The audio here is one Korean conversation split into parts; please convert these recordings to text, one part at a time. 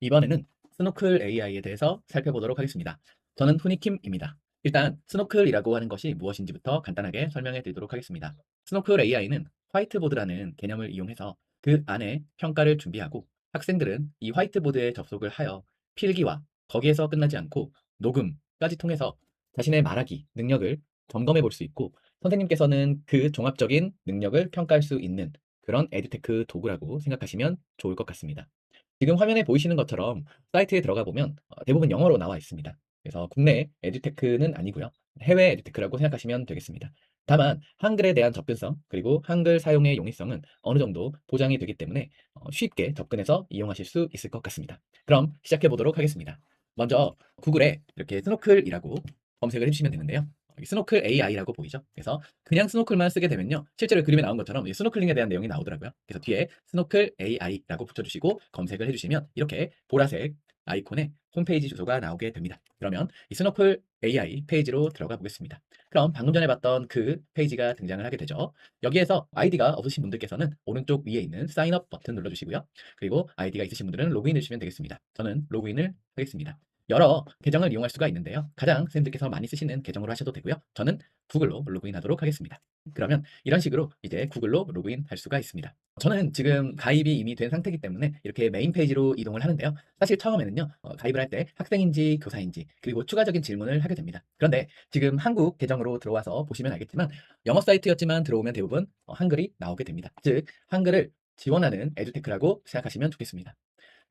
이번에는 스노클 AI에 대해서 살펴보도록 하겠습니다. 저는 후니킴입니다. 일단 스노클이라고 하는 것이 무엇인지부터 간단하게 설명해 드리도록 하겠습니다. 스노클 AI는 화이트보드라는 개념을 이용해서 그 안에 평가를 준비하고 학생들은 이 화이트보드에 접속을 하여 필기와 거기에서 끝나지 않고 녹음까지 통해서 자신의 말하기 능력을 점검해 볼 수 있고 선생님께서는 그 종합적인 능력을 평가할 수 있는 그런 에듀테크 도구라고 생각하시면 좋을 것 같습니다. 지금 화면에 보이시는 것처럼 사이트에 들어가 보면 대부분 영어로 나와 있습니다. 그래서 국내 에듀테크는 아니고요. 해외 에듀테크라고 생각하시면 되겠습니다. 다만 한글에 대한 접근성 그리고 한글 사용의 용이성은 어느 정도 보장이 되기 때문에 쉽게 접근해서 이용하실 수 있을 것 같습니다. 그럼 시작해 보도록 하겠습니다. 먼저 구글에 이렇게 스노클이라고 검색을 해주시면 되는데요. 여기 스노클 AI라고 보이죠? 그래서 그냥 스노클만 쓰게 되면요. 실제로 그림에 나온 것처럼 이 스노클링에 대한 내용이 나오더라고요. 그래서 뒤에 스노클 AI라고 붙여주시고 검색을 해주시면 이렇게 보라색 아이콘에 홈페이지 주소가 나오게 됩니다. 그러면 이 스노클 AI 페이지로 들어가 보겠습니다. 그럼 방금 전에 봤던 그 페이지가 등장을 하게 되죠. 여기에서 아이디가 없으신 분들께서는 오른쪽 위에 있는 사인업 버튼 눌러주시고요. 그리고 아이디가 있으신 분들은 로그인 해주시면 되겠습니다. 저는 로그인을 하겠습니다. 여러 계정을 이용할 수가 있는데요. 가장 쌤들께서 많이 쓰시는 계정으로 하셔도 되고요. 저는 구글로 로그인하도록 하겠습니다. 그러면 이런 식으로 이제 구글로 로그인할 수가 있습니다. 저는 지금 가입이 이미 된 상태이기 때문에 이렇게 메인 페이지로 이동을 하는데요. 사실 처음에는요, 가입을 할 때 학생인지 교사인지 그리고 추가적인 질문을 하게 됩니다. 그런데 지금 한국 계정으로 들어와서 보시면 알겠지만 영어 사이트였지만 들어오면 대부분 한글이 나오게 됩니다. 즉 한글을 지원하는 에듀테크라고 생각하시면 좋겠습니다.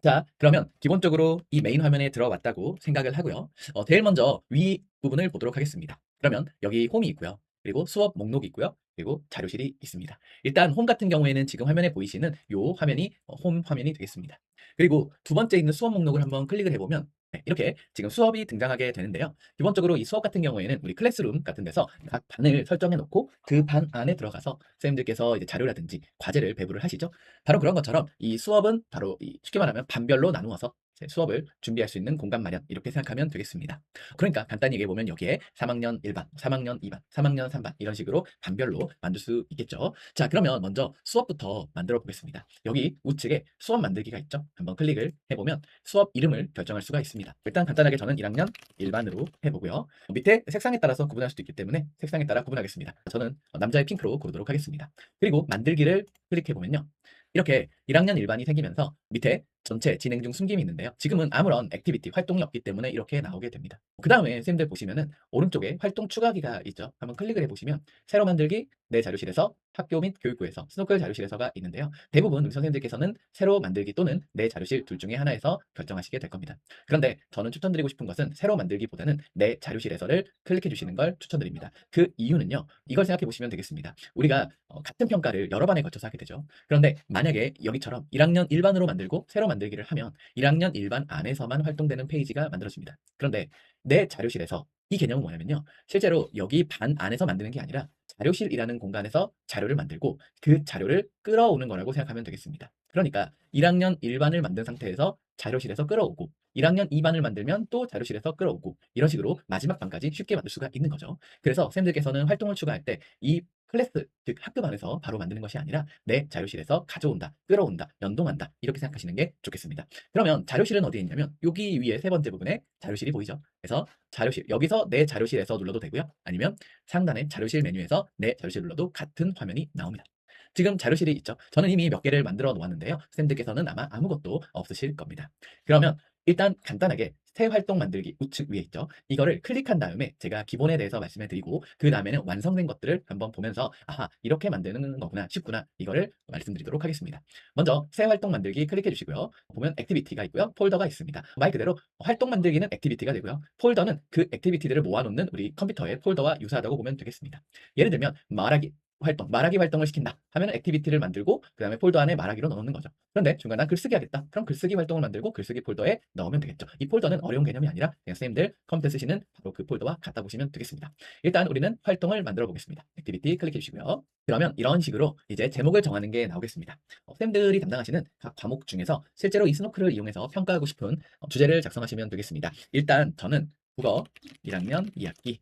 자, 그러면 기본적으로 이 메인 화면에 들어왔다고 생각을 하고요. 제일 먼저 위 부분을 보도록 하겠습니다. 그러면 여기 홈이 있고요. 그리고 수업 목록이 있고요. 그리고 자료실이 있습니다. 일단 홈 같은 경우에는 지금 화면에 보이시는 요 화면이 홈 화면이 되겠습니다. 그리고 두 번째 있는 수업 목록을 한번 클릭을 해보면 네, 이렇게 지금 수업이 등장하게 되는데요. 기본적으로 이 수업 같은 경우에는 우리 클래스룸 같은 데서 각 반을 설정해 놓고 그 반 안에 들어가서 선생님들께서 이제 자료라든지 과제를 배부를 하시죠. 바로 그런 것처럼 이 수업은 바로 쉽게 말하면 반별로 나누어서 수업을 준비할 수 있는 공간 마련 이렇게 생각하면 되겠습니다. 그러니까 간단히 얘기해 보면 여기에 3학년 1반, 3학년 2반, 3학년 3반 이런 식으로 반별로 만들 수 있겠죠. 자, 그러면 먼저 수업부터 만들어 보겠습니다. 여기 우측에 수업 만들기가 있죠. 한번 클릭을 해보면 수업 이름을 결정할 수가 있습니다. 일단 간단하게 저는 1학년 1반으로 해보고요. 밑에 색상에 따라서 구분할 수도 있기 때문에 색상에 따라 구분하겠습니다. 저는 남자의 핑크로 고르도록 하겠습니다. 그리고 만들기를 클릭해 보면요. 이렇게 1학년 1반이 생기면서 밑에 전체 진행 중 숨김이 있는데요. 지금은 아무런 액티비티, 활동이 없기 때문에 이렇게 나오게 됩니다. 그 다음에 선생님들 보시면은 오른쪽에 활동 추가하기가 있죠. 한번 클릭을 해보시면 새로 만들기, 내 자료실에서 학교 및 교육부에서 스노클 자료실에서가 있는데요. 대부분 우리 선생님들께서는 새로 만들기 또는 내 자료실 둘 중에 하나에서 결정하시게 될 겁니다. 그런데 저는 추천드리고 싶은 것은 새로 만들기보다는 내 자료실에서를 클릭해 주시는 걸 추천드립니다. 그 이유는요. 이걸 생각해 보시면 되겠습니다. 우리가 같은 평가를 여러 반에 걸쳐서 하게 되죠. 그런데 만약에 여기처럼 1학년 1반으로 만들고 새로 만들기를 하면 1학년 1반 안에서만 활동되는 페이지가 만들어집니다. 그런데 내 자료실에서 이 개념은 뭐냐면요. 실제로 여기 반 안에서 만드는 게 아니라 자료실이라는 공간에서 자료를 만들고 그 자료를 끌어오는 거라고 생각하면 되겠습니다. 그러니까 1학년 1반을 만든 상태에서 자료실에서 끌어오고 1학년 2반을 만들면 또 자료실에서 끌어오고 이런 식으로 마지막 반까지 쉽게 만들 수가 있는 거죠. 그래서 쌤들께서는 활동을 추가할 때 이 클래스, 즉 학급 안에서 바로 만드는 것이 아니라 내 자료실에서 가져온다, 끌어온다, 연동한다 이렇게 생각하시는 게 좋겠습니다. 그러면 자료실은 어디에 있냐면 여기 위에 세 번째 부분에 자료실이 보이죠? 그래서 자료실, 여기서 내 자료실에서 눌러도 되고요. 아니면 상단의 자료실 메뉴에서 내 자료실 눌러도 같은 화면이 나옵니다. 지금 자료실이 있죠. 저는 이미 몇 개를 만들어 놓았는데요. 쌤들께서는 아마 아무것도 없으실 겁니다. 그러면 일단 간단하게 새 활동 만들기 우측 위에 있죠. 이거를 클릭한 다음에 제가 기본에 대해서 말씀해 드리고 그 다음에는 완성된 것들을 한번 보면서 아하 이렇게 만드는 거구나 쉽구나 이거를 말씀드리도록 하겠습니다. 먼저 새 활동 만들기 클릭해 주시고요. 보면 액티비티가 있고요. 폴더가 있습니다. 말 그대로 활동 만들기는 액티비티가 되고요. 폴더는 그 액티비티들을 모아놓는 우리 컴퓨터의 폴더와 유사하다고 보면 되겠습니다. 예를 들면 말하기 활동, 말하기 활동을 시킨다 하면 액티비티를 만들고 그 다음에 폴더 안에 말하기로 넣는 거죠. 그런데 중간 난 글쓰기 하겠다. 그럼 글쓰기 활동을 만들고 글쓰기 폴더에 넣으면 되겠죠. 이 폴더는 어려운 개념이 아니라 그냥 선생님들 컴퓨터 쓰시는 바로 그 폴더와 같다 보시면 되겠습니다. 일단 우리는 활동을 만들어 보겠습니다. 액티비티 클릭해 주시고요. 그러면 이런 식으로 이제 제목을 정하는 게 나오겠습니다. 쌤들이 담당하시는 각 과목 중에서 실제로 이 스노크를 이용해서 평가하고 싶은 주제를 작성하시면 되겠습니다. 일단 저는 국어 1학년 2학기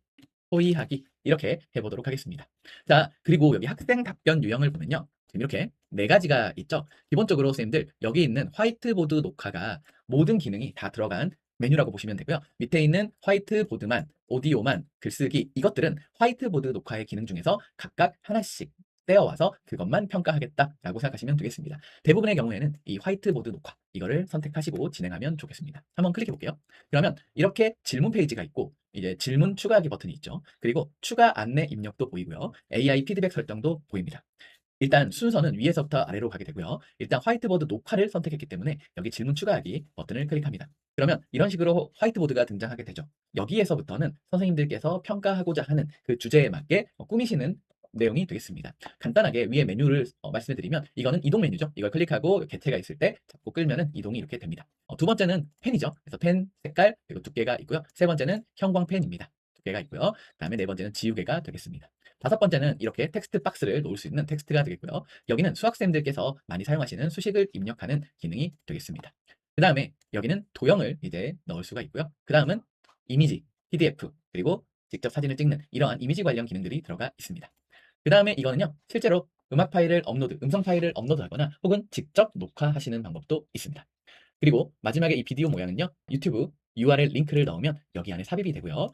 토의하기 이렇게 해보도록 하겠습니다. 자, 그리고 여기 학생 답변 유형을 보면요. 지금 이렇게 네 가지가 있죠. 기본적으로 선생님들 여기 있는 화이트보드 녹화가 모든 기능이 다 들어간 메뉴라고 보시면 되고요. 밑에 있는 화이트보드만, 오디오만, 글쓰기 이것들은 화이트보드 녹화의 기능 중에서 각각 하나씩 떼어와서 그것만 평가하겠다라고 생각하시면 되겠습니다. 대부분의 경우에는 이 화이트보드 녹화 이거를 선택하시고 진행하면 좋겠습니다. 한번 클릭해 볼게요. 그러면 이렇게 질문 페이지가 있고 이제 질문 추가하기 버튼이 있죠. 그리고 추가 안내 입력도 보이고요. AI 피드백 설정도 보입니다. 일단 순서는 위에서부터 아래로 가게 되고요. 일단 화이트보드 녹화를 선택했기 때문에 여기 질문 추가하기 버튼을 클릭합니다. 그러면 이런 식으로 화이트보드가 등장하게 되죠. 여기에서부터는 선생님들께서 평가하고자 하는 그 주제에 맞게 꾸미시는 내용이 되겠습니다. 간단하게 위에 메뉴를 말씀을 드리면 이거는 이동 메뉴죠. 이걸 클릭하고 개체가 있을 때 잡고 끌면은 이동이 이렇게 됩니다. 두 번째는 펜이죠. 그래서 펜 색깔 그리고 두께가 있고요. 세 번째는 형광펜입니다. 두께가 있고요. 그다음에 네 번째는 지우개가 되겠습니다. 다섯 번째는 이렇게 텍스트 박스를 놓을 수 있는 텍스트가 되겠고요. 여기는 수학생들께서 많이 사용하시는 수식을 입력하는 기능이 되겠습니다. 그 다음에 여기는 도형을 이제 넣을 수가 있고요. 그 다음은 이미지, PDF, 그리고 직접 사진을 찍는 이러한 이미지 관련 기능들이 들어가 있습니다. 그 다음에 이거는요, 실제로 음악 파일을 업로드, 음성 파일을 업로드하거나 혹은 직접 녹화하시는 방법도 있습니다. 그리고 마지막에 이 비디오 모양은요, 유튜브 URL 링크를 넣으면 여기 안에 삽입이 되고요.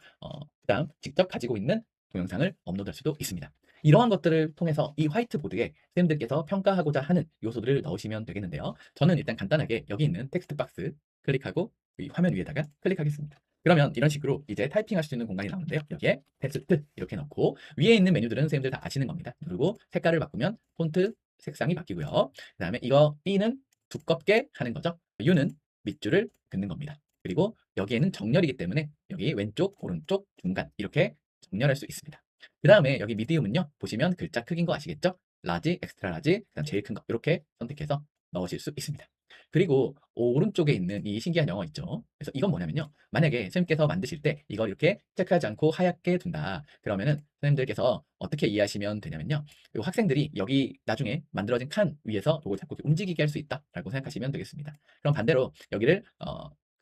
그다음 직접 가지고 있는 동영상을 업로드할 수도 있습니다. 이러한 것들을 통해서 이 화이트보드에 선생님들께서 평가하고자 하는 요소들을 넣으시면 되겠는데요. 저는 일단 간단하게 여기 있는 텍스트 박스 클릭하고 이 화면 위에다가 클릭하겠습니다. 그러면 이런 식으로 이제 타이핑할 수 있는 공간이 나오는데요. 여기에 텍스트 이렇게 넣고 위에 있는 메뉴들은 선생님들 다 아시는 겁니다. 그리고 색깔을 바꾸면 폰트 색상이 바뀌고요. 그다음에 이거 B는 두껍게 하는 거죠. U는 밑줄을 긋는 겁니다. 그리고 여기에는 정렬이기 때문에 여기 왼쪽, 오른쪽, 중간 이렇게 정렬할 수 있습니다. 그 다음에 여기 미디움은요. 보시면 글자 크기인 거 아시겠죠? 라지, 엑스트라 라지, 그다음 제일 큰 거 이렇게 선택해서 넣으실 수 있습니다. 그리고 오른쪽에 있는 이 신기한 영어 있죠? 그래서 이건 뭐냐면요. 만약에 선생님께서 만드실 때 이걸 이렇게 체크하지 않고 하얗게 둔다. 그러면은 선생님들께서 어떻게 이해하시면 되냐면요. 이 학생들이 여기 나중에 만들어진 칸 위에서 이걸 자꾸 이렇게 움직이게 할 수 있다라고 생각하시면 되겠습니다. 그럼 반대로 여기를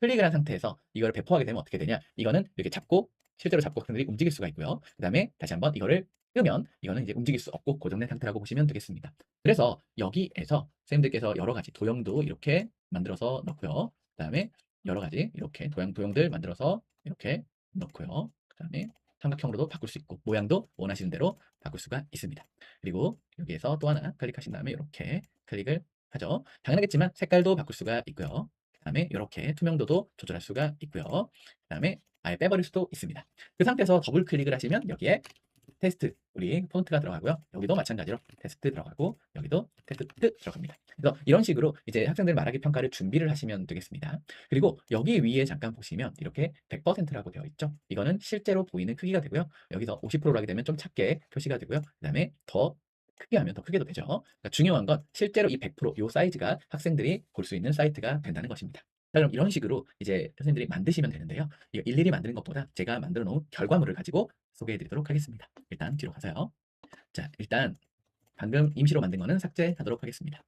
클릭을 한 상태에서 이걸 배포하게 되면 어떻게 되냐? 이거는 이렇게 잡고 실제로 잡고 학생들이 움직일 수가 있고요. 그다음에 다시 한번 이거를 끄면 이거는 이제 움직일 수 없고 고정된 상태라고 보시면 되겠습니다. 그래서 여기에서 선생님들께서 여러 가지 도형도 이렇게 만들어서 넣고요. 그다음에 여러 가지 이렇게 도형들 만들어서 이렇게 넣고요. 그다음에 삼각형으로도 바꿀 수 있고 모양도 원하시는 대로 바꿀 수가 있습니다. 그리고 여기에서 또 하나 클릭하신 다음에 이렇게 클릭을 하죠. 당연하겠지만 색깔도 바꿀 수가 있고요. 그다음에 이렇게 투명도도 조절할 수가 있고요. 그다음에 아예 빼버릴 수도 있습니다. 그 상태에서 더블 클릭을 하시면 여기에 테스트 우리 폰트가 들어가고요. 여기도 마찬가지로 테스트 들어가고 여기도 테스트 들어갑니다. 그래서 이런 식으로 이제 학생들 말하기 평가를 준비를 하시면 되겠습니다. 그리고 여기 위에 잠깐 보시면 이렇게 100%라고 되어 있죠. 이거는 실제로 보이는 크기가 되고요. 여기서 50%로 하게 되면 좀 작게 표시가 되고요. 그다음에 더 크게 하면 더 크게 도 되죠. 그러니까 중요한 건 실제로 이 100%요 사이즈가 학생들이 볼 수 있는 사이트가 된다는 것입니다. 자, 그럼 이런 식으로 이제 선생님들이 만드시면 되는데요. 이거 일일이 만드는 것보다 제가 만들어 놓은 결과물을 가지고 소개해 드리도록 하겠습니다. 일단 뒤로 가서요. 자, 일단 방금 임시로 만든 거는 삭제하도록 하겠습니다.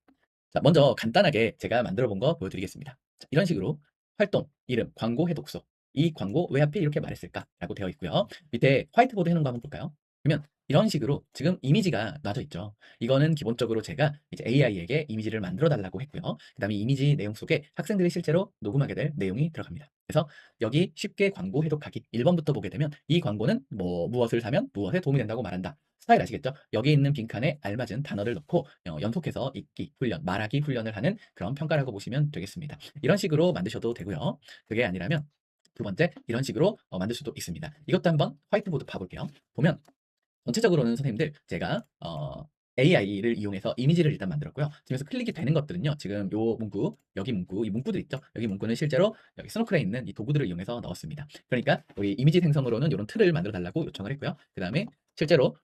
자, 먼저 간단하게 제가 만들어 본 거 보여드리겠습니다. 자, 이런 식으로 활동, 이름, 광고 해독소. 이 광고 왜 하필 이렇게 말했을까라고 되어 있고요. 밑에 화이트보드 해놓은 거 한번 볼까요? 그러면 이런 식으로 지금 이미지가 놔져 있죠. 이거는 기본적으로 제가 이제 AI에게 이미지를 만들어 달라고 했고요. 그다음에 이미지 내용 속에 학생들이 실제로 녹음하게 될 내용이 들어갑니다. 그래서 여기 쉽게 광고 해독하기 1번부터 보게 되면 이 광고는 뭐 무엇을 사면 무엇에 도움이 된다고 말한다. 스타일 아시겠죠? 여기 있는 빈칸에 알맞은 단어를 넣고 연속해서 읽기 훈련, 말하기 훈련을 하는 그런 평가라고 보시면 되겠습니다. 이런 식으로 만드셔도 되고요. 그게 아니라면 두 번째 이런 식으로 만들 수도 있습니다. 이것도 한번 화이트보드 봐볼게요. 보면 전체적으로는 선생님들 제가 AI를 이용해서 이미지를 일단 만들었고요. 지금에서 클릭이 되는 것들은요. 지금 요 문구, 여기 문구, 이 문구들 있죠. 여기 문구는 실제로 여기 스노클에 있는 이 도구들을 이용해서 넣었습니다. 그러니까 우리 이미지 생성으로는 이런 틀을 만들어 달라고 요청을 했고요. 그 다음에 실제로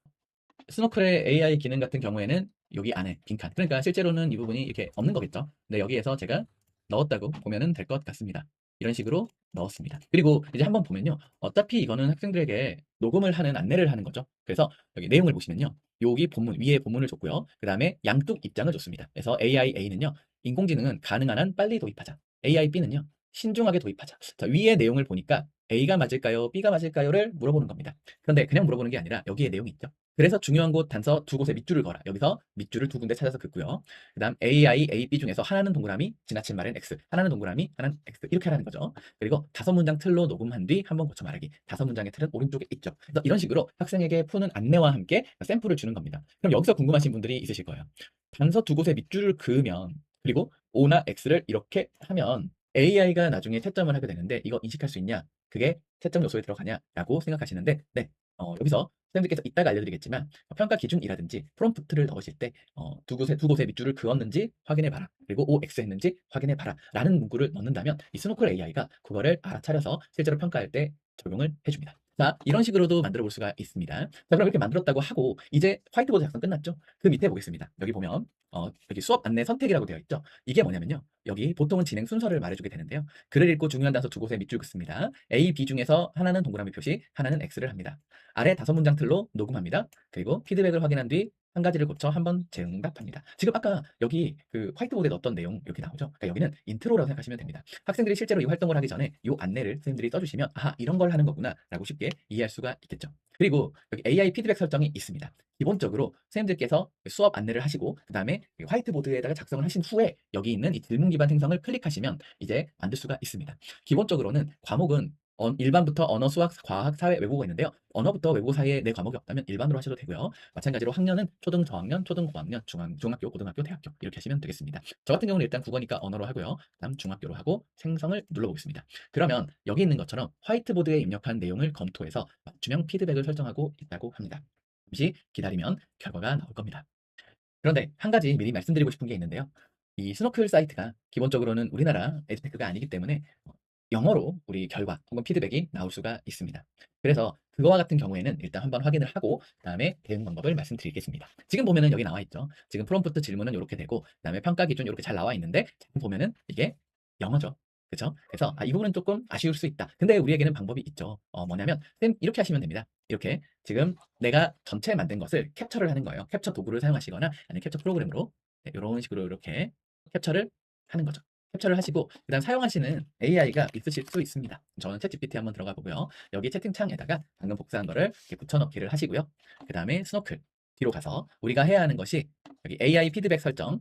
스노클의 AI 기능 같은 경우에는 여기 안에 빈칸. 그러니까 실제로는 이 부분이 이렇게 없는 거겠죠. 근데 여기에서 제가 넣었다고 보면은 될 것 같습니다. 이런 식으로 넣었습니다. 그리고 이제 한번 보면요. 어차피 이거는 학생들에게 녹음을 하는 안내를 하는 거죠. 그래서 여기 내용을 보시면요. 여기 본문, 위에 본문을 줬고요. 그 다음에 양쪽 입장을 줬습니다. 그래서 AI A는요. 인공지능은 가능한 한 빨리 도입하자. AI B는요. 신중하게 도입하자. 자, 위에 내용을 보니까 A가 맞을까요? B가 맞을까요?를 물어보는 겁니다. 그런데 그냥 물어보는 게 아니라 여기에 내용이 있죠. 그래서 중요한 곳 단서 두 곳에 밑줄을 그어라. 여기서 밑줄을 두 군데 찾아서 긋고요. 그다음 AI, AB 중에서 하나는 동그라미, 지나친 말은 X, 하나는 동그라미, 하나는 X 이렇게 하라는 거죠. 그리고 다섯 문장 틀로 녹음한 뒤 한번 고쳐 말하기. 다섯 문장의 틀은 오른쪽에 있죠. 그래서 이런 식으로 학생에게 푸는 안내와 함께 샘플을 주는 겁니다. 그럼 여기서 궁금하신 분들이 있으실 거예요. 단서 두 곳에 밑줄을 그으면 그리고 O나 X를 이렇게 하면 AI가 나중에 채점을 하게 되는데 이거 인식할 수 있냐? 그게 채점 요소에 들어가냐라고 생각하시는데 네. 여기서 선생님들께서 이따가 알려드리겠지만 평가 기준이라든지 프롬프트를 넣으실 때 두 곳에 밑줄을 그었는지 확인해 봐라. 그리고 OX 했는지 확인해 봐라. 라는 문구를 넣는다면 이 스노클 AI가 그거를 알아차려서 실제로 평가할 때 적용을 해줍니다. 자, 이런 식으로도 만들어 볼 수가 있습니다. 자, 그럼 이렇게 만들었다고 하고 이제 화이트보드 작성 끝났죠? 그 밑에 보겠습니다. 여기 보면 여기 수업 안내 선택이라고 되어 있죠? 이게 뭐냐면요. 여기 보통은 진행 순서를 말해주게 되는데요. 글을 읽고 중요한 단서 두 곳에 밑줄 긋습니다. A, B 중에서 하나는 동그라미 표시, 하나는 X를 합니다. 아래 다섯 문장 틀로 녹음합니다. 그리고 피드백을 확인한 뒤 한 가지를 고쳐 한번 재응답합니다. 지금 아까 여기 그 화이트보드에 넣었던 내용 이렇게 나오죠? 그러니까 여기는 인트로라고 생각하시면 됩니다. 학생들이 실제로 이 활동을 하기 전에 이 안내를 선생님들이 써주시면 아하 이런 걸 하는 거구나 라고 쉽게 이해할 수가 있겠죠. 그리고 여기 AI 피드백 설정이 있습니다. 기본적으로 선생님들께서 수업 안내를 하시고 그 다음에 화이트보드에다가 작성을 하신 후에 여기 있는 이 질문 기반 생성을 클릭하시면 이제 만들 수가 있습니다. 기본적으로는 과목은 일반부터 언어, 수학, 과학, 사회, 외국어가 있는데요. 언어부터 외국어 사이에 내 과목이 없다면 일반으로 하셔도 되고요. 마찬가지로 학년은 초등, 저학년, 초등, 고학년, 중학교, 고등학교, 대학교 이렇게 하시면 되겠습니다. 저 같은 경우는 일단 국어니까 언어로 하고요. 다음 중학교로 하고 생성을 눌러보겠습니다. 그러면 여기 있는 것처럼 화이트보드에 입력한 내용을 검토해서 맞춤형 피드백을 설정하고 있다고 합니다. 잠시 기다리면 결과가 나올 겁니다. 그런데 한 가지 미리 말씀드리고 싶은 게 있는데요. 이 스노클 사이트가 기본적으로는 우리나라 에듀테크가 아니기 때문에 영어로 우리 결과 혹은 피드백이 나올 수가 있습니다. 그래서 그거와 같은 경우에는 일단 한번 확인을 하고 그다음에 대응 방법을 말씀드리겠습니다. 지금 보면은 여기 나와 있죠. 지금 프롬프트 질문은 이렇게 되고 그다음에 평가 기준 이렇게 잘 나와 있는데 지금 보면은 이게 영어죠. 그렇죠? 그래서 이 부분은 조금 아쉬울 수 있다. 근데 우리에게는 방법이 있죠. 뭐냐면 쌤 이렇게 하시면 됩니다. 이렇게 지금 내가 전체 만든 것을 캡처를 하는 거예요. 캡처 도구를 사용하시거나 아니면 캡처 프로그램으로 네, 이런 식으로 이렇게 캡처를 하는 거죠. 캡처를 하시고 그다음 사용하시는 AI가 있으실 수 있습니다. 저는 챗GPT 한번 들어가 보고요. 여기 채팅창에다가 방금 복사한 거를 이렇게 붙여넣기를 하시고요. 그다음에 스노클 뒤로 가서 우리가 해야 하는 것이 여기 AI 피드백 설정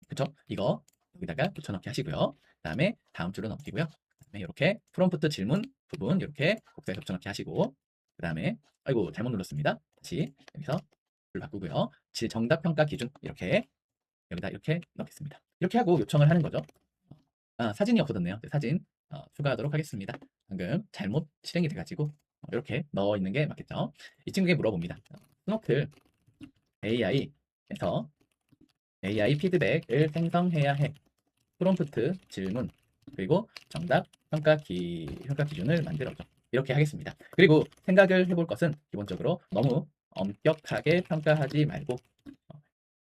그쵸? 이거 여기다가 붙여넣기 하시고요. 그다음에 다음 줄로 넘기고요. 그다음에 이렇게 프롬프트 질문 부분 이렇게 복사해서 붙여넣기 하시고 그다음에 아이고 잘못 눌렀습니다. 다시 여기서 줄 바꾸고요. 정답 평가 기준 이렇게 여기다 이렇게 넣겠습니다. 이렇게 하고 요청을 하는 거죠. 사진이 없어졌네요. 사진 추가하도록 하겠습니다. 방금 잘못 실행이 돼가지고 이렇게 넣어 있는 게 맞겠죠. 이 친구에게 물어봅니다. 스노클 AI에서 AI 피드백을 생성해야 해. 프롬프트 질문 그리고 정답 평가 기준을 만들어줘. 이렇게 하겠습니다. 그리고 생각을 해볼 것은 기본적으로 너무 엄격하게 평가하지 말고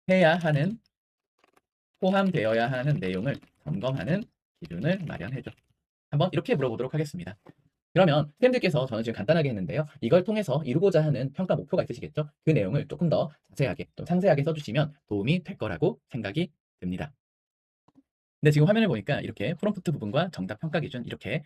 해야 하는 포함되어야 하는 내용을 점검하는 기준을 마련해줘. 한번 이렇게 물어보도록 하겠습니다. 그러면 선생님들께서 저는 지금 간단하게 했는데요. 이걸 통해서 이루고자 하는 평가 목표가 있으시겠죠? 그 내용을 조금 더 자세하게, 좀 상세하게 써주시면 도움이 될 거라고 생각이 듭니다. 근데 지금 화면을 보니까 이렇게 프롬프트 부분과 정답 평가 기준 이렇게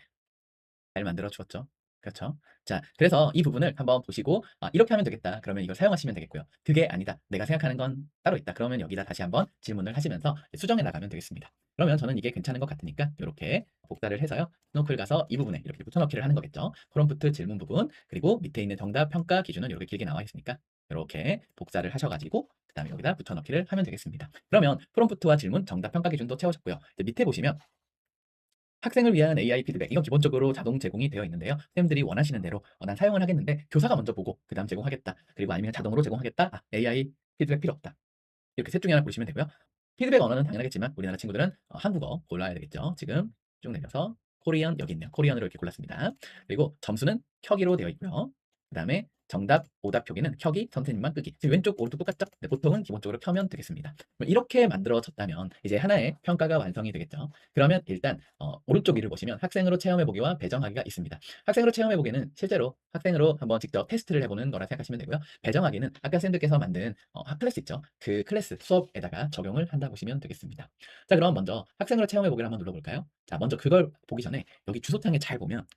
잘 만들어 주었죠. 그렇죠? 자, 그래서 이 부분을 한번 보시고 이렇게 하면 되겠다. 그러면 이걸 사용하시면 되겠고요. 그게 아니다. 내가 생각하는 건 따로 있다. 그러면 여기다 다시 한번 질문을 하시면서 수정해 나가면 되겠습니다. 그러면 저는 이게 괜찮은 것 같으니까 이렇게 복사를 해서요. 스노클 가서 이 부분에 이렇게 붙여넣기를 하는 거겠죠. 프롬프트 질문 부분 그리고 밑에 있는 정답 평가 기준은 이렇게 길게 나와 있으니까 이렇게 복사를 하셔가지고 그 다음에 여기다 붙여넣기를 하면 되겠습니다. 그러면 프롬프트와 질문, 정답 평가 기준도 채우셨고요. 이제 밑에 보시면 학생을 위한 AI 피드백 이건 기본적으로 자동 제공이 되어 있는데요. 선생님들이 원하시는 대로 난 사용을 하겠는데 교사가 먼저 보고 그 다음 제공하겠다. 그리고 아니면 자동으로 제공하겠다. AI 피드백 필요 없다. 이렇게 셋 중에 하나 고르시면 되고요. 피드백 언어는 당연하겠지만 우리나라 친구들은 한국어 골라야 되겠죠. 지금 쭉 내려서 코리안 여기 있네요. 코리안으로 이렇게 골랐습니다. 그리고 점수는 켜기로 되어 있고요. 그 다음에 정답, 오답 표기는 켜기, 선생님만 끄기. 지금 왼쪽, 오른쪽 똑같죠? 네, 보통은 기본적으로 켜면 되겠습니다. 이렇게 만들어졌다면 이제 하나의 평가가 완성이 되겠죠. 그러면 일단 오른쪽 위를 보시면 학생으로 체험해보기와 배정하기가 있습니다. 학생으로 체험해보기는 실제로 학생으로 한번 직접 테스트를 해보는 거라 생각하시면 되고요. 배정하기는 아까 선생님들께서 만든 클래스 있죠. 그 클래스 수업에다가 적용을 한다 보시면 되겠습니다. 자, 그럼 먼저 학생으로 체험해보기를 한번 눌러볼까요? 자, 먼저 그걸 보기 전에 여기 주소창에 잘 보면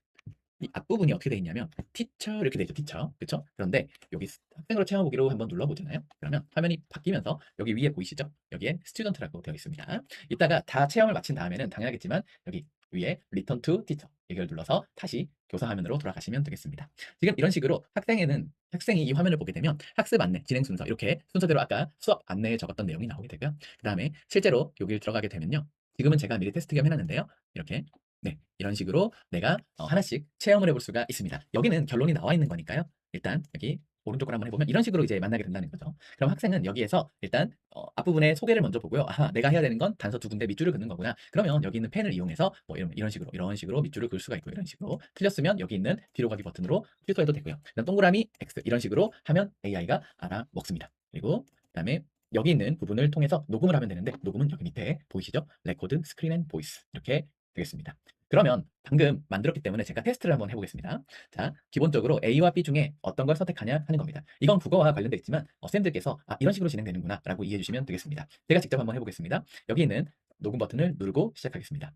이 앞부분이 어떻게 되어 있냐면 티처 이렇게 되어 있죠. 티처. 그렇죠? 그런데 여기 학생으로 채워 보기로 한번 눌러 보잖아요. 그러면 화면이 바뀌면서 여기 위에 보이시죠? 여기에 스튜던트라고 되어 있습니다. 이따가 다 체험을 마친 다음에는 당연하겠지만 여기 위에 Return to Teacher 이걸 눌러서 다시 교사 화면으로 돌아가시면 되겠습니다. 지금 이런 식으로 학생이 이 화면을 보게 되면 학습 안내, 진행 순서 이렇게 순서대로 아까 수업 안내에 적었던 내용이 나오게 되고요. 그다음에 실제로 여기를 들어가게 되면요. 지금은 제가 미리 테스트 겸 해놨는데요. 이렇게 네, 이런 식으로 내가 하나씩 체험을 해볼 수가 있습니다. 여기는 결론이 나와 있는 거니까요. 일단 여기 오른쪽으로 한번 해보면 이런 식으로 이제 만나게 된다는 거죠. 그럼 학생은 여기에서 일단 앞부분에 소개를 먼저 보고요. 아하, 내가 해야 되는 건 단서 두 군데 밑줄을 긋는 거구나. 그러면 여기 있는 펜을 이용해서 뭐 이런 식으로 밑줄을 그을 수가 있고 이런 식으로 틀렸으면 여기 있는 뒤로 가기 버튼으로 취소해도 되고요. 그다음 동그라미 X 이런 식으로 하면 AI가 알아먹습니다. 그리고 그다음에 여기 있는 부분을 통해서 녹음을 하면 되는데 녹음은 여기 밑에 보이시죠? 레코드, 스크린 앤 보이스 이렇게 되겠습니다. 그러면 방금 만들었기 때문에 제가 테스트를 한번 해보겠습니다. 자, 기본적으로 A와 B 중에 어떤 걸 선택하냐 하는 겁니다. 이건 국어와 관련되어 있지만 쌤들께서 이런 식으로 진행되는구나 라고 이해해 주시면 되겠습니다. 제가 직접 한번 해보겠습니다. 여기 있는 녹음 버튼을 누르고 시작하겠습니다.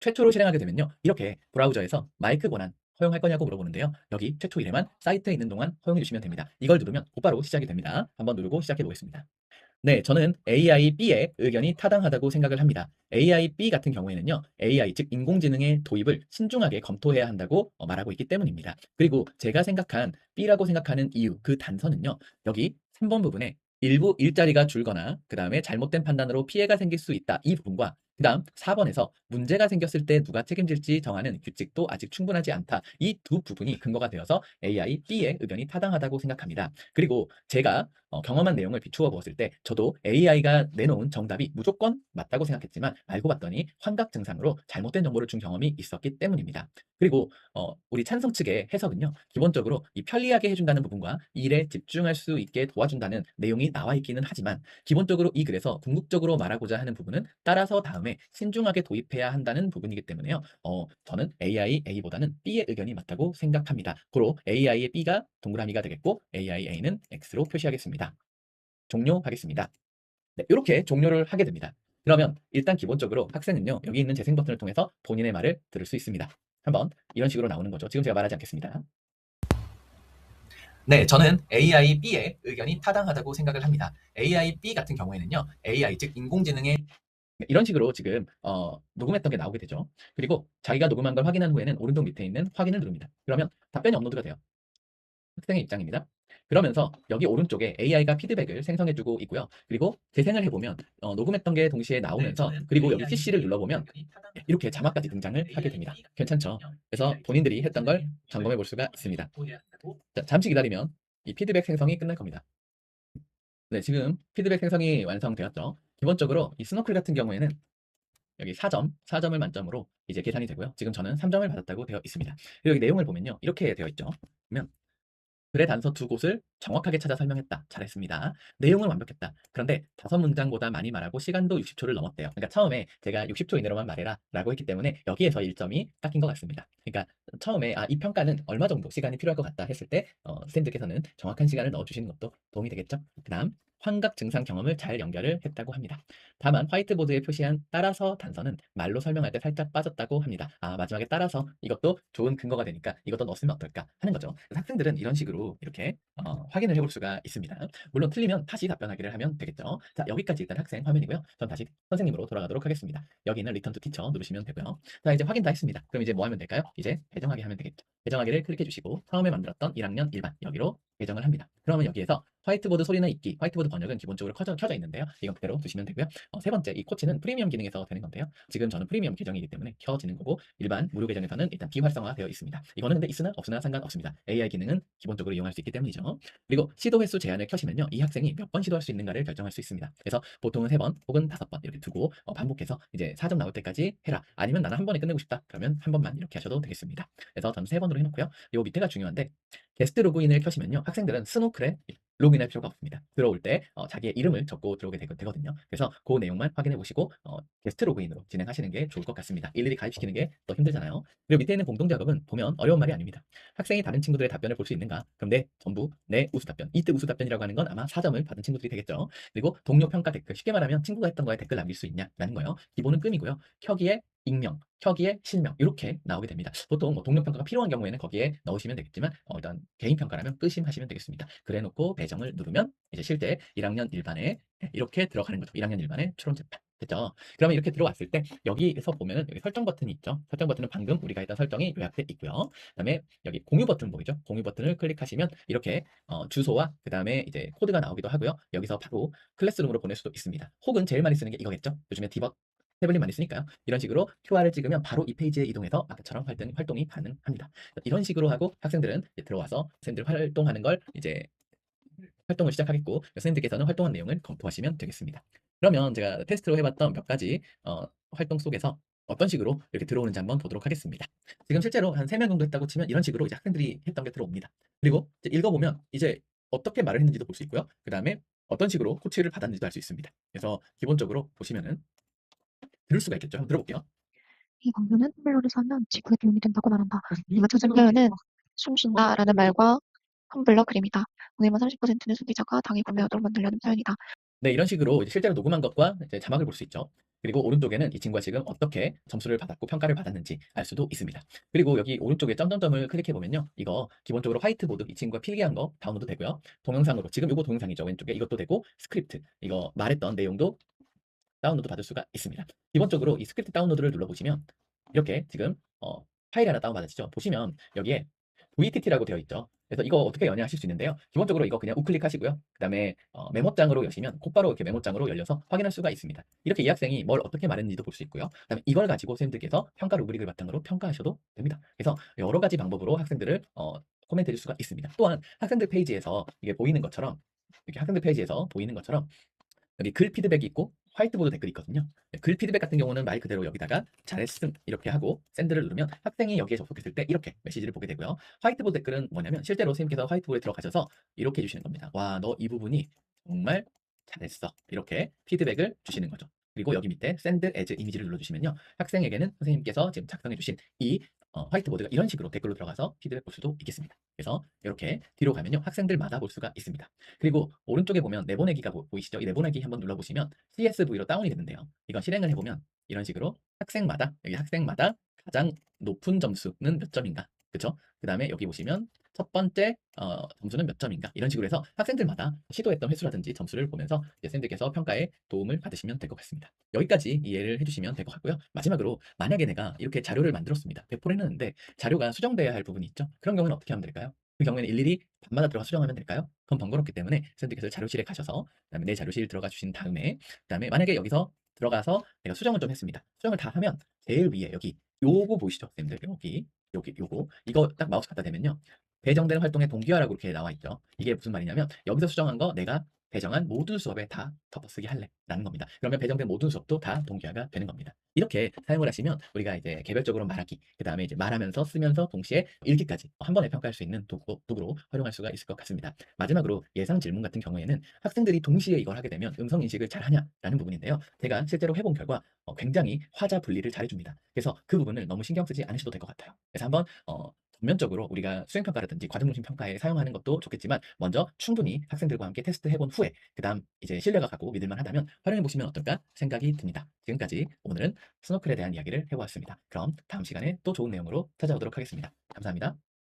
최초로 실행하게 되면요. 이렇게 브라우저에서 마이크 권한 허용할 거냐고 물어보는데요. 여기 최초 1회만 사이트에 있는 동안 허용해 주시면 됩니다. 이걸 누르면 곧바로 시작이 됩니다. 한번 누르고 시작해 보겠습니다. 네, 저는 AI B의 의견이 타당하다고 생각을 합니다. AI B 같은 경우에는요, AI, 즉 인공지능의 도입을 신중하게 검토해야 한다고 말하고 있기 때문입니다. 그리고 제가 생각한 B라고 생각하는 이유, 그 단서는요, 여기 3번 부분에 일부 일자리가 줄거나 그 다음에 잘못된 판단으로 피해가 생길 수 있다. 이 부분과 그 다음 4번에서 문제가 생겼을 때 누가 책임질지 정하는 규칙도 아직 충분하지 않다. 이 두 부분이 근거가 되어서 AI B의 의견이 타당하다고 생각합니다. 그리고 제가 경험한 내용을 비추어 보았을 때 저도 AI가 내놓은 정답이 무조건 맞다고 생각했지만 알고 봤더니 환각 증상으로 잘못된 정보를 준 경험이 있었기 때문입니다. 그리고 우리 찬성 측의 해석은요. 기본적으로 이 편리하게 해준다는 부분과 일에 집중할 수 있게 도와준다는 내용이 나와 있기는 하지만 기본적으로 이 글에서 궁극적으로 말하고자 하는 부분은 따라서 다음에 신중하게 도입해야 한다는 부분이기 때문에요. 저는 AI A보다는 B의 의견이 맞다고 생각합니다. 고로 AI의 B가 동그라미가 되겠고 AI A는 X로 표시하겠습니다. 종료하겠습니다. 네, 이렇게 종료를 하게 됩니다. 그러면 일단 기본적으로 학생은요. 여기 있는 재생 버튼을 통해서 본인의 말을 들을 수 있습니다. 한번 이런 식으로 나오는 거죠. 지금 제가 말하지 않겠습니다. 네, 저는 AI B의 의견이 타당하다고 생각을 합니다. AI B 같은 경우에는요. AI, 즉 인공지능의 이런 식으로 지금 녹음했던 게 나오게 되죠. 그리고 자기가 녹음한 걸 확인한 후에는 오른쪽 밑에 있는 확인을 누릅니다. 그러면 답변이 업로드가 돼요. 학생의 입장입니다. 그러면서 여기 오른쪽에 AI가 피드백을 생성해주고 있고요. 그리고 재생을 해보면 녹음했던 게 동시에 나오면서 그리고 여기 CC를 눌러보면 이렇게 자막까지 등장을 하게 됩니다. 괜찮죠? 그래서 본인들이 했던 걸 점검해 볼 수가 있습니다. 자, 잠시 기다리면 이 피드백 생성이 끝날 겁니다. 네, 지금 피드백 생성이 완성되었죠. 기본적으로 이 스노클 같은 경우에는 여기 4점을 만점으로 이제 계산이 되고요. 지금 저는 3점을 받았다고 되어 있습니다. 그리고 여기 내용을 보면요. 이렇게 되어 있죠. 그러면 글의 단서 두 곳을 정확하게 찾아 설명했다. 잘했습니다. 내용은 완벽했다. 그런데 5문장보다 많이 말하고 시간도 60초를 넘었대요. 그러니까 처음에 제가 60초 이내로만 말해라 라고 했기 때문에 여기에서 1점이 깎인 것 같습니다. 그러니까 처음에 이 평가는 얼마 정도 시간이 필요할 것 같다 했을 때 선생님들께서는 정확한 시간을 넣어주시는 것도 도움이 되겠죠. 그 다음 환각 증상 경험을 잘 연결을 했다고 합니다. 다만 화이트보드에 표시한 따라서 단서는 말로 설명할 때 살짝 빠졌다고 합니다. 마지막에 따라서 이것도 좋은 근거가 되니까 이것도 넣었으면 어떨까 하는 거죠. 학생들은 이런 식으로 이렇게 확인을 해볼 수가 있습니다. 물론 틀리면 다시 답변하기를 하면 되겠죠. 자, 여기까지 일단 학생 화면이고요. 전 다시 선생님으로 돌아가도록 하겠습니다. 여기는 리턴 투 티처 누르시면 되고요. 자, 이제 확인 다 했습니다. 그럼 이제 뭐 하면 될까요? 이제 배정하기 하면 되겠죠. 배정하기를 클릭해 주시고 처음에 만들었던 1학년 1반 여기로 배정을 합니다. 그러면 여기에서 화이트보드 소리나 읽기, 화이트보드 번역은 기본적으로 켜져 있는데요. 이건 그대로 두시면 되고요. 세 번째, 이 코치는 프리미엄 기능에서 되는 건데요. 지금 저는 프리미엄 계정이기 때문에 켜지는 거고 일반 무료 계정에서는 일단 비활성화되어 있습니다. 이거는 근데 있으나 없으나 상관없습니다. AI 기능은 기본적으로 이용할 수 있기 때문이죠. 그리고 시도 횟수 제한을 켜시면요. 이 학생이 몇 번 시도할 수 있는가를 결정할 수 있습니다. 그래서 보통은 3번 혹은 5번 이렇게 두고 반복해서 이제 4점 나올 때까지 해라. 아니면 나는 한 번에 끝내고 싶다. 그러면 한 번만 이렇게 하셔도 되겠습니다. 그래서 저는 3번으로 해놓고요. 이 밑에가 중요한데 게스트 로그인을 켜시면요. 학생들은 스노클에 로그인할 필요가 없습니다. 들어올 때 자기의 이름을 적고 들어오게 되거든요. 그래서 그 내용만 확인해 보시고 게스트 로그인으로 진행하시는 게 좋을 것 같습니다. 일일이 가입시키는 게 더 힘들잖아요. 그리고 밑에 있는 공동 작업은 보면 어려운 말이 아닙니다. 학생이 다른 친구들의 답변을 볼 수 있는가? 그럼 전부 내 우수 답변. 이때 우수 답변이라고 하는 건 아마 4점을 받은 친구들이 되겠죠. 그리고 동료 평가 댓글. 쉽게 말하면 친구가 했던 거에 댓글 남길 수 있냐라는 거예요. 기본은 끔이고요. 켜기에 익명, 혁의의 실명 이렇게 나오게 됩니다. 보통 뭐 동료 평가가 필요한 경우에는 거기에 넣으시면 되겠지만 일단 개인 평가라면 끄심하시면 되겠습니다. 그래 놓고 배정을 누르면 이제 실제 1학년 일반에 이렇게 들어가는 거죠. 1학년 일반에 추론 재판. 됐죠? 그러면 이렇게 들어왔을 때 여기에서 보면은 여기 설정 버튼이 있죠. 설정 버튼은 방금 우리가 했던 설정이 요약돼 있고요. 그다음에 여기 공유 버튼 보이죠? 공유 버튼을 클릭하시면 이렇게 주소와 그다음에 이제 코드가 나오기도 하고요. 여기서 바로 클래스룸으로 보낼 수도 있습니다. 혹은 제일 많이 쓰는 게 이거겠죠? 요즘에 디벅 태블릿 많이 쓰니까요. 이런 식으로 QR을 찍으면 바로 이 페이지에 이동해서 아까처럼 활동이 가능합니다. 이런 식으로 하고 학생들은 이제 들어와서 선생님들 활동하는 걸 이제 활동을 시작하겠고 선생님들께서는 활동한 내용을 검토하시면 되겠습니다. 그러면 제가 테스트로 해봤던 몇 가지 활동 속에서 어떤 식으로 이렇게 들어오는지 한번 보도록 하겠습니다. 지금 실제로 한 3명 정도 했다고 치면 이런 식으로 이제 학생들이 했던 게 들어옵니다. 그리고 이제 읽어보면 이제 어떻게 말을 했는지도 볼 수 있고요. 그 다음에 어떤 식으로 코치를 받았는지도 알 수 있습니다. 그래서 기본적으로 보시면은 들을 수가 있겠죠. 한번 들어볼게요. 이 광교는 텀블러를 사면 지구에 도움이 된다고 말한다. 네가 찾은 표현은 숨 쉰다라는 말과 텀블러 그림이다. 오늘만 30%는 소비자가 당일 구매하도록 만들려는 표현이다. 네, 이런 식으로 이제 실제로 녹음한 것과 이제 자막을 볼 수 있죠. 그리고 오른쪽에는 이 친구가 지금 어떻게 점수를 받았고 평가를 받았는지 알 수도 있습니다. 그리고 여기 오른쪽에 점점점을 클릭해 보면요. 이거 기본적으로 화이트보드 이 친구가 필기한 거 다운로드 되고요. 동영상으로 지금 이거 동영상이죠. 왼쪽에 이것도 되고 스크립트 이거 말했던 내용도 다운로드 받을 수가 있습니다. 기본적으로 이 스크립트 다운로드를 눌러보시면 이렇게 지금 파일이 하나 다운받으시죠. 보시면 여기에 VTT라고 되어 있죠. 그래서 이거 어떻게 연애하실 수 있는데요. 기본적으로 이거 그냥 우클릭하시고요. 그 다음에 메모장으로 여시면 곧바로 이렇게 메모장으로 열려서 확인할 수가 있습니다. 이렇게 이 학생이 뭘 어떻게 말했는지도 볼 수 있고요. 그 다음에 이걸 가지고 선생님들께서 평가 루브릭을 바탕으로 평가하셔도 됩니다. 그래서 여러 가지 방법으로 학생들을 코멘트 해줄 수가 있습니다. 또한 학생들 페이지에서 이게 보이는 것처럼 이렇게 학생들 페이지에서 보이는 것처럼 여기 글 피드백이 있고 화이트보드 댓글이 있거든요. 네, 글 피드백 같은 경우는 말 그대로 여기다가 잘했음 이렇게 하고 샌드를 누르면 학생이 여기에 접속했을 때 이렇게 메시지를 보게 되고요. 화이트보드 댓글은 뭐냐면 실제로 선생님께서 화이트보드에 들어가셔서 이렇게 해주시는 겁니다. 와, 너 이 부분이 정말 잘했어. 이렇게 피드백을 주시는 거죠. 그리고 여기 밑에 send as 이미지를 눌러주시면요. 학생에게는 선생님께서 지금 작성해주신 이 화이트보드가 이런 식으로 댓글로 들어가서 피드백 볼 수도 있겠습니다. 그래서 이렇게 뒤로 가면요. 학생들마다 볼 수가 있습니다. 그리고 오른쪽에 보면 내보내기가 보이시죠? 이 내보내기 한번 눌러보시면 CSV로 다운이 되는데요. 이건 실행을 해보면 이런 식으로 학생마다 여기 학생마다 가장 높은 점수는 몇 점인가? 그쵸? 그 다음에 여기 보시면 첫 번째 점수는 몇 점인가? 이런 식으로 해서 학생들마다 시도했던 횟수라든지 점수를 보면서 선생님들께서 평가에 도움을 받으시면 될 것 같습니다. 여기까지 이해를 해주시면 될 것 같고요. 마지막으로 만약에 내가 이렇게 자료를 만들었습니다. 배포를 했는데 자료가 수정돼야 할 부분이 있죠. 그런 경우는 어떻게 하면 될까요? 그 경우에는 일일이 밤마다 들어가 수정하면 될까요? 그건 번거롭기 때문에 선생님께서 자료실에 가셔서 그다음에 내 자료실 들어가 주신 다음에 그다음에 만약에 여기서 들어가서 내가 수정을 좀 했습니다. 수정을 다 하면 제일 위에 여기 요거 보이시죠? 선생님들 여기 요거 이거 딱 마우스 갖다 대면요. 배정된 활동의 동기화라고 이렇게 나와 있죠. 이게 무슨 말이냐면 여기서 수정한 거 내가 배정한 모든 수업에 다 덮어쓰기 할래 라는 겁니다. 그러면 배정된 모든 수업도 다 동기화가 되는 겁니다. 이렇게 사용을 하시면 우리가 이제 개별적으로 말하기, 그 다음에 이제 말하면서 쓰면서 동시에 읽기까지 한 번에 평가할 수 있는 도구로 활용할 수가 있을 것 같습니다. 마지막으로 예상 질문 같은 경우에는 학생들이 동시에 이걸 하게 되면 음성 인식을 잘 하냐라는 부분인데요. 제가 실제로 해본 결과 굉장히 화자 분리를 잘 해줍니다. 그래서 그 부분을 너무 신경 쓰지 않으셔도 될 것 같아요. 그래서 한번 전면적으로 우리가 수행평가라든지 과정중심 평가에 사용하는 것도 좋겠지만 먼저 충분히 학생들과 함께 테스트 해본 후에 그 다음 이제 신뢰가 가고 믿을만 하다면 활용해 보시면 어떨까 생각이 듭니다. 지금까지 오늘은 스노클에 대한 이야기를 해보았습니다. 그럼 다음 시간에 또 좋은 내용으로 찾아오도록 하겠습니다. 감사합니다.